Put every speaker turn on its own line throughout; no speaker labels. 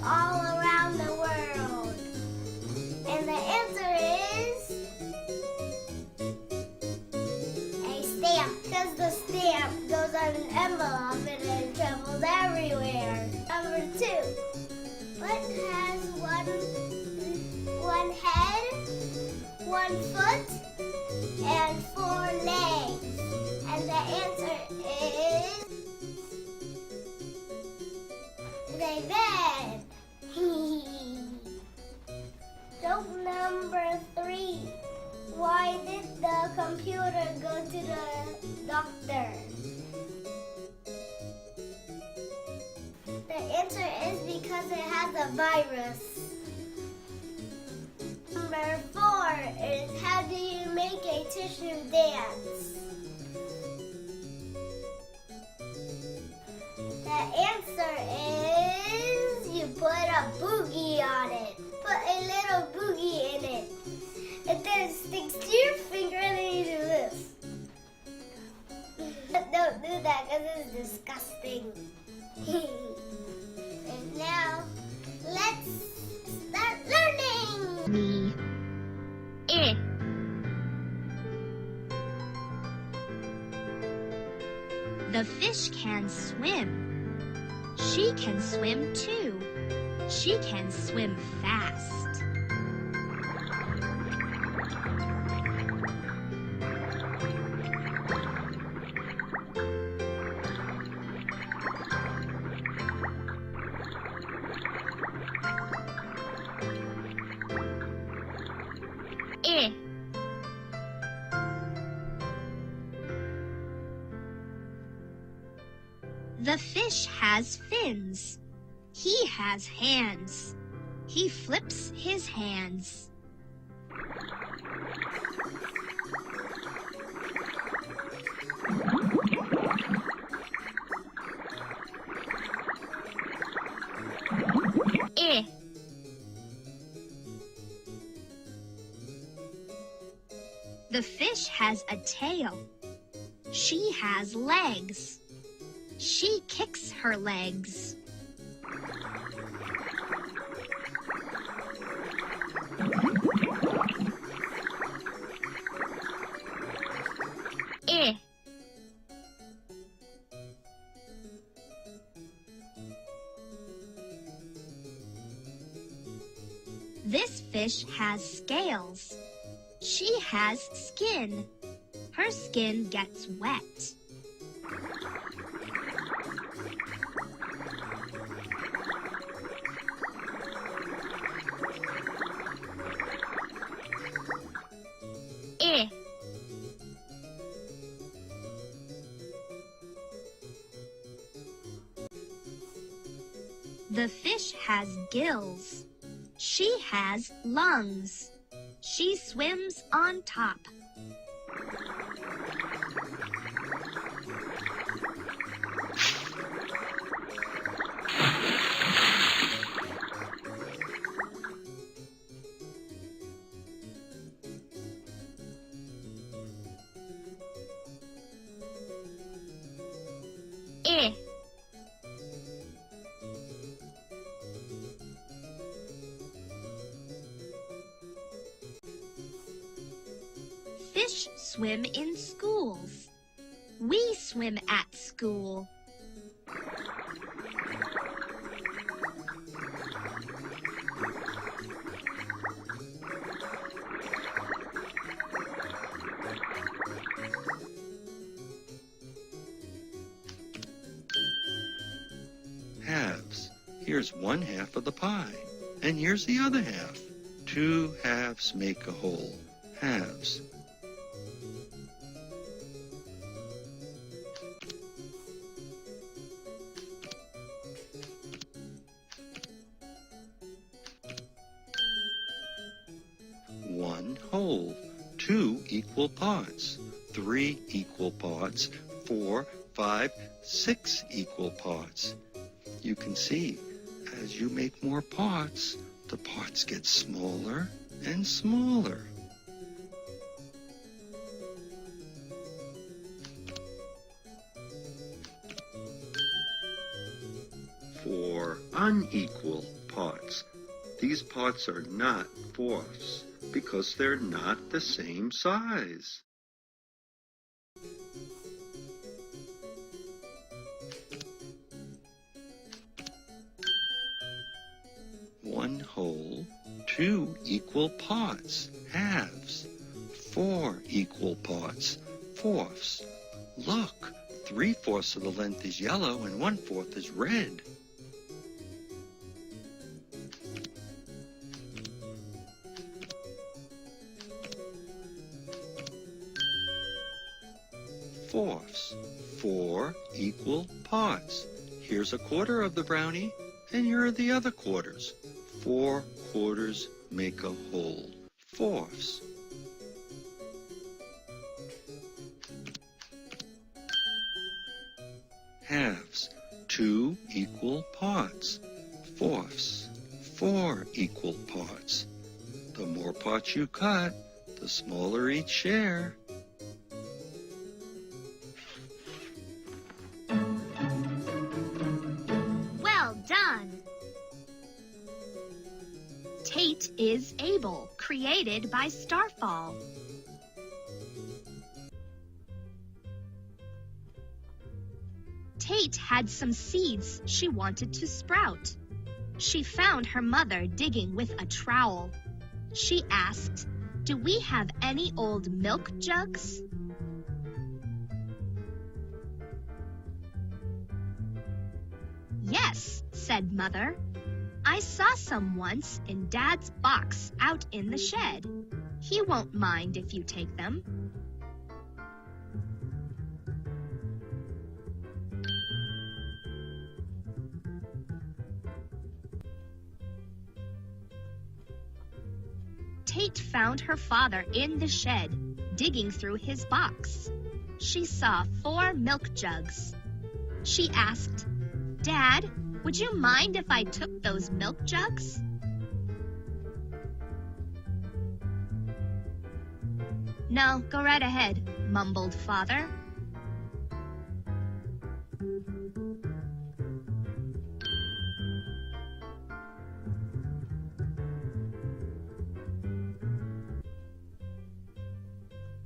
all around the world? And the answer is a stamp, because the stamp goes on an envelope and it travels everywhere. Number 2. What has one head, 1 foot, and 4 legs? And the answer is a bed. Joke number 3. Why did the computer go to the doctor? The answer is because it has a virus. Number 4 is, how do you make a tissue dance? The answer is, you put a boogie on it. Put a little boogie in it. And then it sticks to your finger and then you do this. Don't do that because it's disgusting. And now, let's start learning.
Me. Eh. The fish can swim. She can swim too. She can swim fast. Eh. The fish has fins. He has hands. He flips his hands. Eh. The fish has a tail. She has legs. She kicks her legs. Eh. This fish has scales. She has skin. Her skin gets wet. Eh. The fish has gills. She has lungs. She swims on top. Eh. Fish swim in schools. We swim at school.
Halves. Here's 1/2 of the pie, and here's the other half. 2 halves make a whole. Halves. One whole. 2 equal parts. 3 equal parts. 4, 5, 6 equal parts. You can see, as you make more parts, the parts get smaller and smaller. For unequal pots. These pots are not fourths because they're not the same size. One whole, two equal parts, halves. Four equal parts, fourths. Look, 3/4 of the length is yellow and 1/4 is red. Fourths, 4 equal parts. Here's a quarter of the brownie, and here are the other quarters. 4 quarters make a whole. Fourths. Halves, 2 equal parts. Fourths, 4 equal parts. The more parts you cut, the smaller each share.
Well done! Tate is able, created by Starfall. Tate had some seeds she wanted to sprout. She found her mother digging with a trowel. She asked, "Do we have any old milk jugs?" "Yes," said Mother. "I saw some once in Dad's box out in the shed. He won't mind if you take them." Tate found her father in the shed, digging through his box. She saw 4 milk jugs. She asked, "Dad, would you mind if I took those milk jugs?" "No, go right ahead," mumbled Father.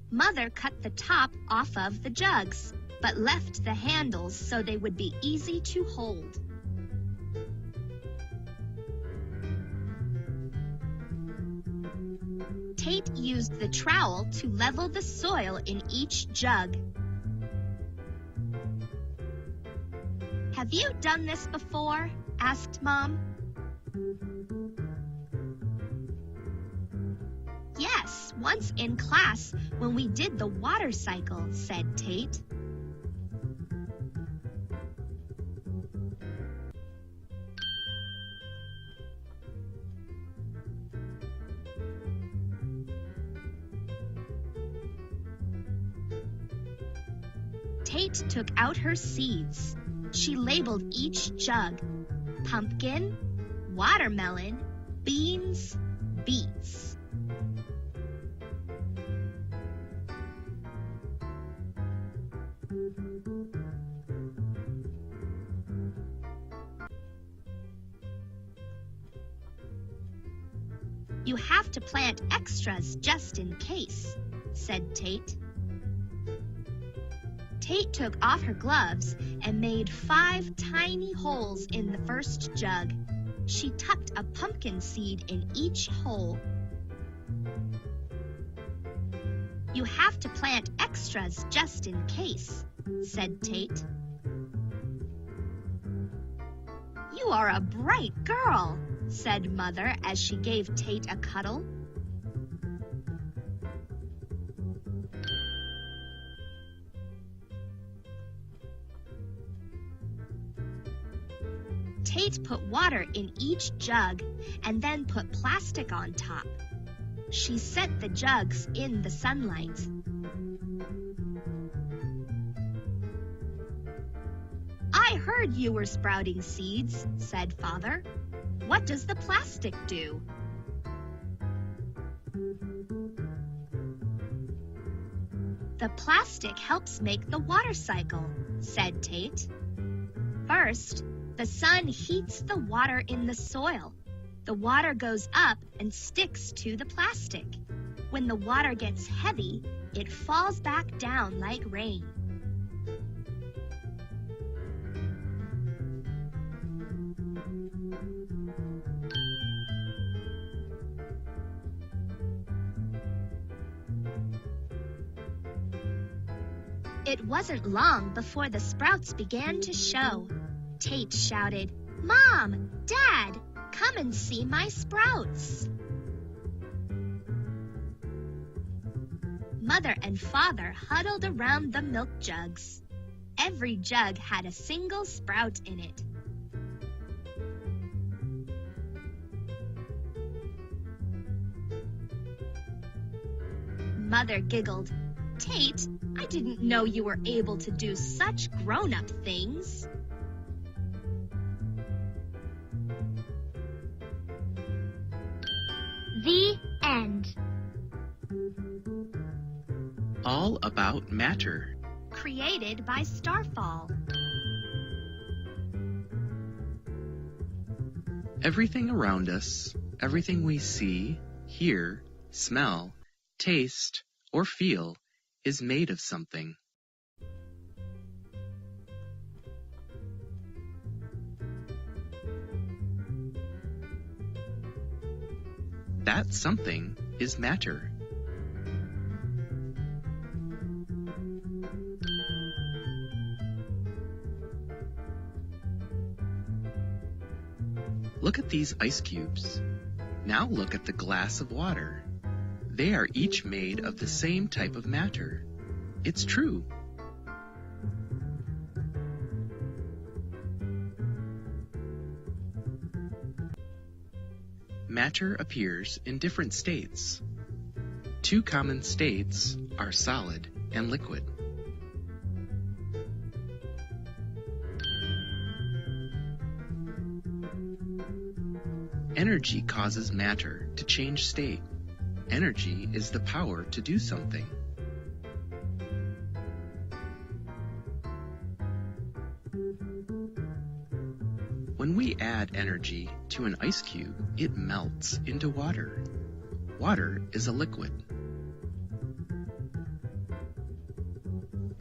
Mother cut the top off of the jugs, but left the handles so they would be easy to hold. Tate used the trowel to level the soil in each jug. "Have you done this before?" asked Mom. "Yes, once in class when we did the water cycle," said Tate. Tate took out her seeds. She labeled each jug: pumpkin, watermelon, beans, beets. "You have to plant extras just in case," said Tate. Tate took off her gloves and made 5 tiny holes in the first jug. She tucked a pumpkin seed in each hole. "You have to plant extras just in case," said Tate. "You are a bright girl," said Mother as she gave Tate a cuddle. Tate put water in each jug and then put plastic on top. She set the jugs in the sunlight. "I heard you were sprouting seeds," said Father. "What does the plastic do?" "The plastic helps make the water cycle," said Tate. "First, the sun heats the water in the soil, The water goes up and sticks to the plastic. When the water gets heavy, it falls back down like rain. It wasn't long before the sprouts began to show. Tate shouted, "Mom! Dad! Come and see my sprouts!" Mother and Father huddled around the milk jugs. Every jug had a single sprout in it. Mother giggled, "Tate, I didn't know you were able to do such grown-up things."
The end.
All about matter.
Created by Starfall.
Everything around us, everything we see, hear, smell, taste, or feel is made of something. That something is matter. Look at these ice cubes. Now look at the glass of water. They are each made of the same type of matter. It's true. Matter appears in different states. Two common states are solid and liquid. Energy causes matter to change state. Energy is the power to do something. When we add energy to an ice cube, it melts into water. Water is a liquid.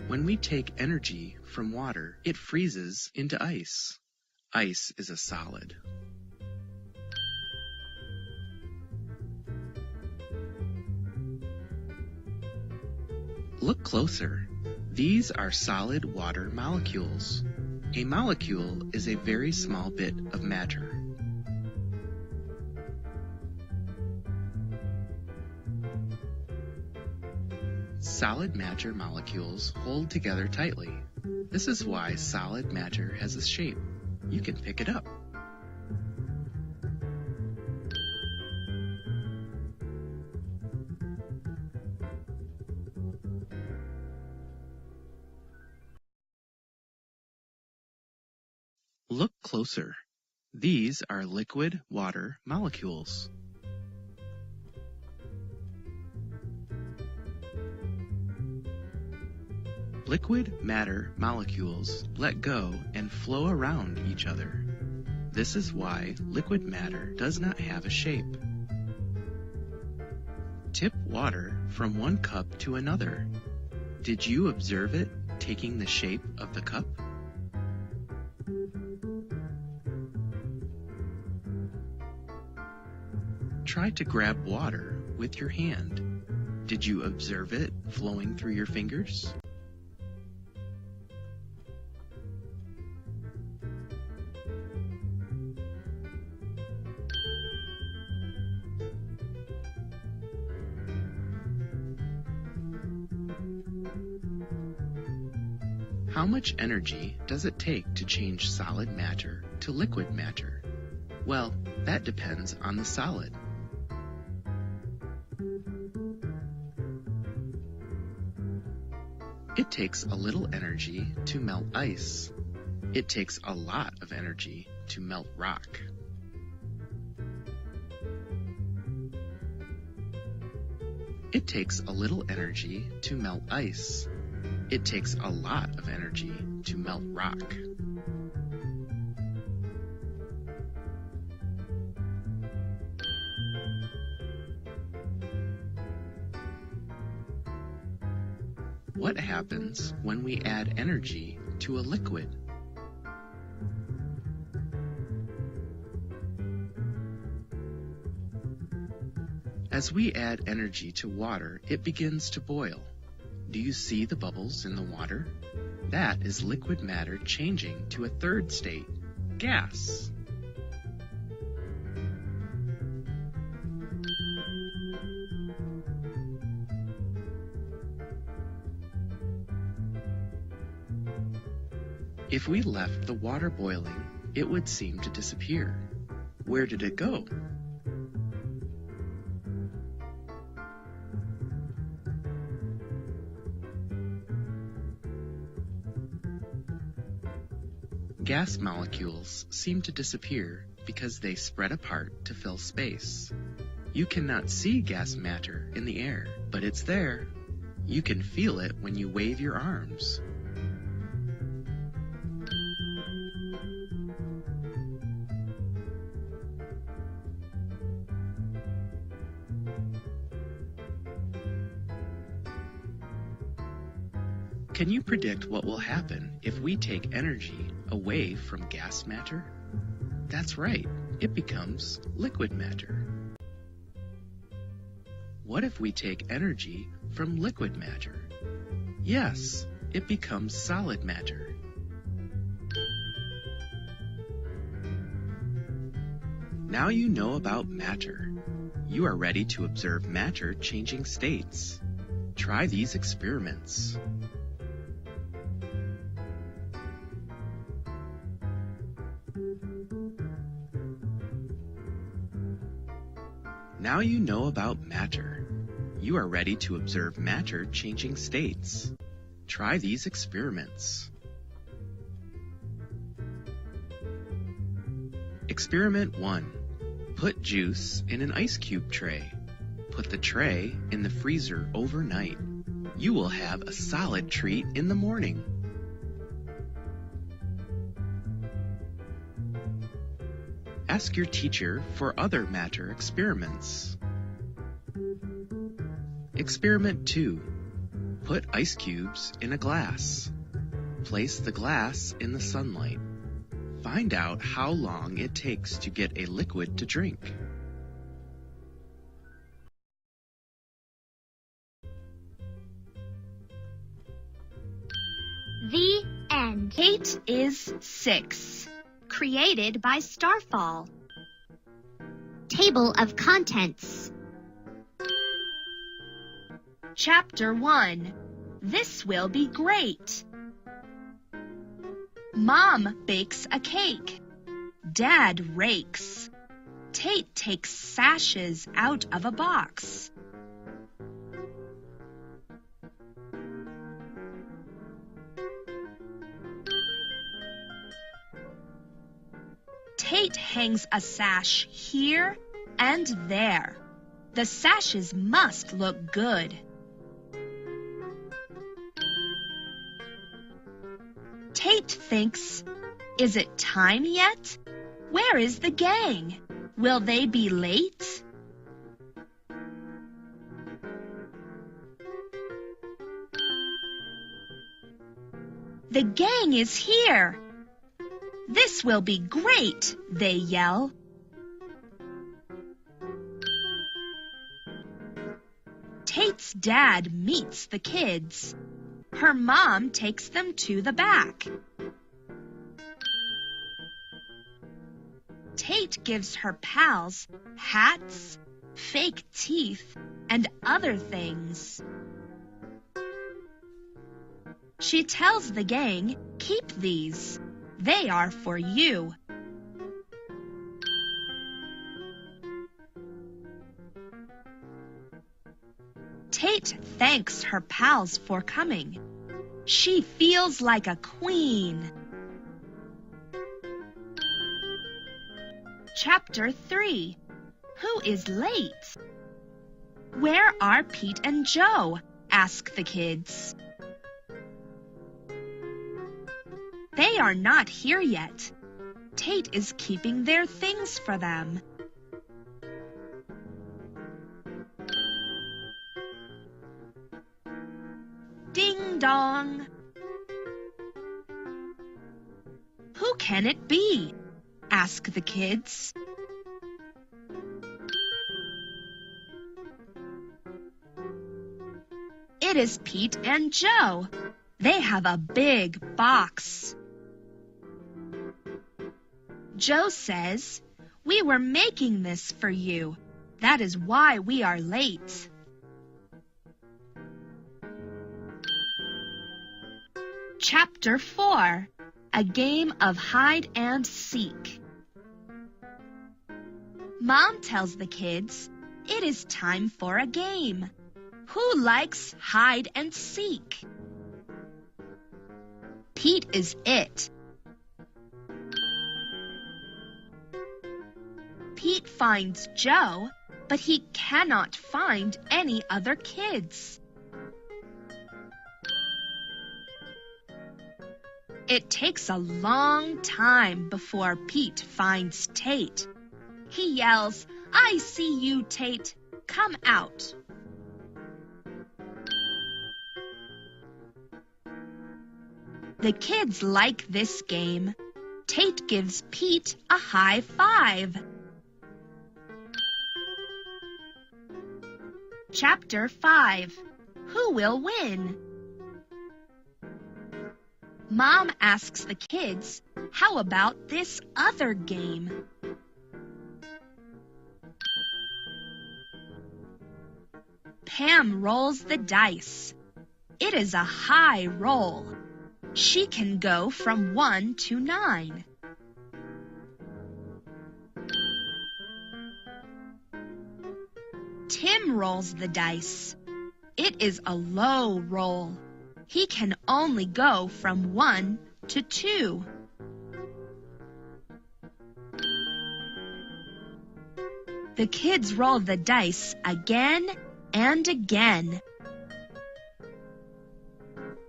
When we take energy from water, it freezes into ice. Ice is a solid. Look closer. These are solid water molecules. A molecule is a very small bit of matter. Solid matter molecules hold together tightly. This is why solid matter has a shape. You can pick it up. Look closer. These are liquid water molecules. Liquid matter molecules let go and flow around each other. This is why liquid matter does not have a shape. Tip water from one cup to another. Did you observe it taking the shape of the cup? Try to grab water with your hand. Did you observe it flowing through your fingers? How much energy does it take to change solid matter to liquid matter? Well, that depends on the solid. It takes a little energy to melt ice. It takes a lot of energy to melt rock. It takes a little energy to melt ice. It takes a lot of energy to melt rock. What happens when we add energy to a liquid? As we add energy to water, it begins to boil. Do you see the bubbles in the water? That is liquid matter changing to a third state, gas. If we left the water boiling, it would seem to disappear. Where did it go? Gas molecules seem to disappear because they spread apart to fill space. You cannot see gas matter in the air, but it's there. You can feel it when you wave your arms. Can you predict what will happen if we take energy away from gas matter? That's right, it becomes liquid matter. What if we take energy from liquid matter? Yes, it becomes solid matter. Now you know about matter. You are ready to observe matter changing states. Try these experiments. Now you know about matter. You are ready to observe matter changing states. Try these experiments. Experiment 1. Put juice in an ice cube tray. Put the tray in the freezer overnight. You will have a solid treat in the morning. Ask your teacher for other matter experiments. Experiment 2. Put ice cubes in a glass. Place the glass in the sunlight. Find out how long it takes to get a liquid to drink.
The end. Kate is 6. Created by Starfall. Table of Contents. Chapter 1. This will be great. Mom bakes a cake. Dad rakes. Tate takes sashes out of a box. Tate hangs a sash here and there. The sashes must look good. Tate thinks, is it time yet? Where is the gang? Will they be late? The gang is here. This will be great, they yell. Tate's dad meets the kids. Her mom takes them to the back. Tate gives her pals hats, fake teeth, and other things. She tells the gang, keep these. They are for you. Tate thanks her pals for coming. She feels like a queen. Chapter 3. Who is late? Where are Pete and Joe? Ask the kids. They are not here yet. Tate is keeping their things for them. Ding dong. Who can it be? Ask the kids. It is Pete and Joe. They have a big box. Joe says, "We were making this for you. That is why we are late." Chapter 4. A game of hide and seek. Mom tells the kids, "It is time for a game. Who likes hide and seek?" Pete is it. Pete finds Joe, but he cannot find any other kids. It takes a long time before Pete finds Tate. He yells, "I see you, Tate. Come out." The kids like this game. Tate gives Pete a high five. Chapter 5. Who will win? Mom asks the kids, "How about this other game?" Pam rolls the dice. It is a high roll. She can go from 1 to 9. Tim rolls the dice. It is a low roll. He can only go from 1 to 2. The kids roll the dice again and again.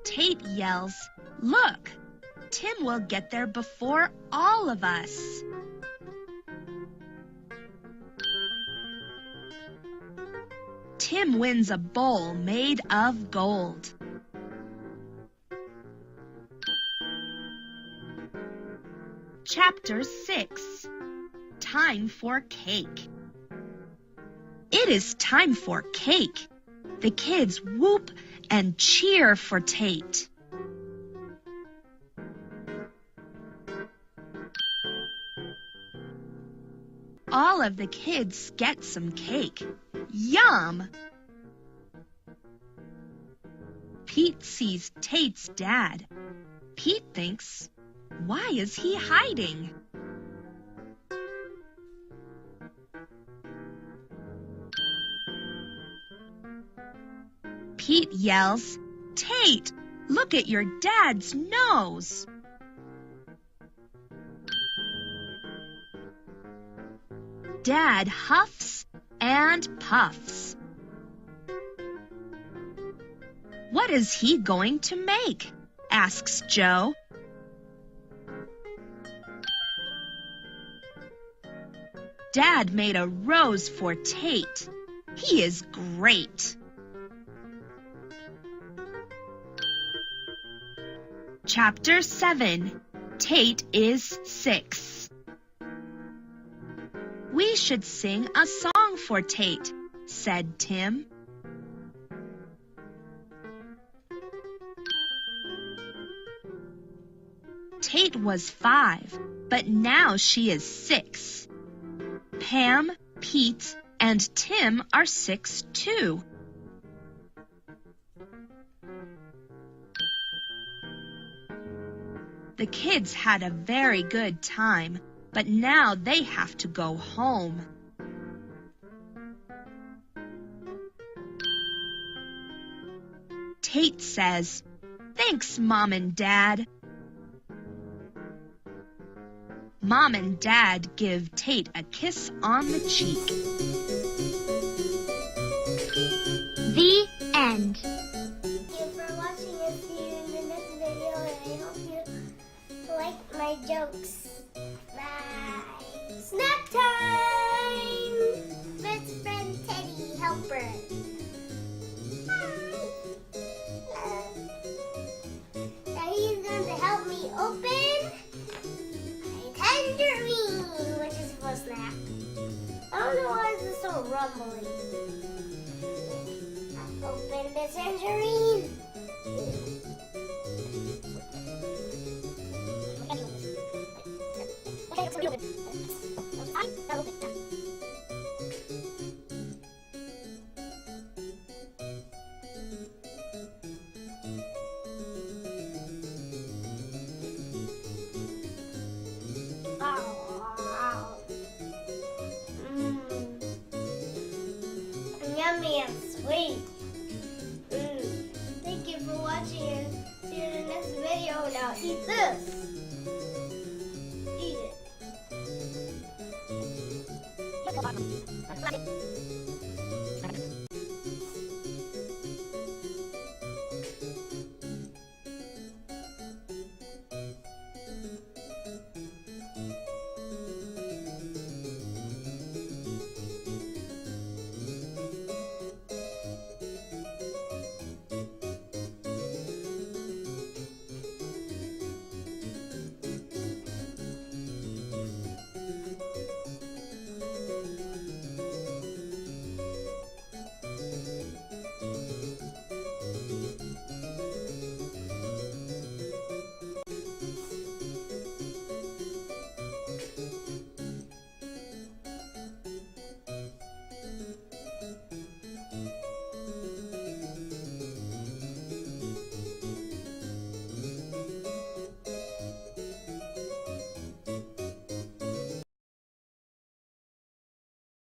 Tate yells, "Look, Tim will get there before all of us." Tim wins a bowl made of gold. Chapter 6. Time for cake. It is time for cake. The kids whoop and cheer for Tate. All of the kids get some cake. Yum! Pete sees Tate's dad. Pete thinks, "Why is he hiding?" Pete yells, "Tate, look at your dad's nose." Dad huffs and puffs. "What is he going to make?" asks Joe. Dad made a rose for Tate. He is great. Chapter 7. Tate is 6. "We should sing a song for Tate," said Tim. Tate was 5, but now she is 6. Pam, Pete, and Tim are 6 too. The kids had a very good time, but now they have to go home. Tate says, "Thanks, Mom and Dad." Mom and Dad give Tate a kiss on the cheek.
The end. Thank you for watching. I'll see you in the next video, and I hope you like my jokes. Bye. Snack time! Best friend Teddy Helper. Bye. crumbling. Open the tangerine. Yummy and sweet. Thank you for watching and see you in the next video. Now eat this.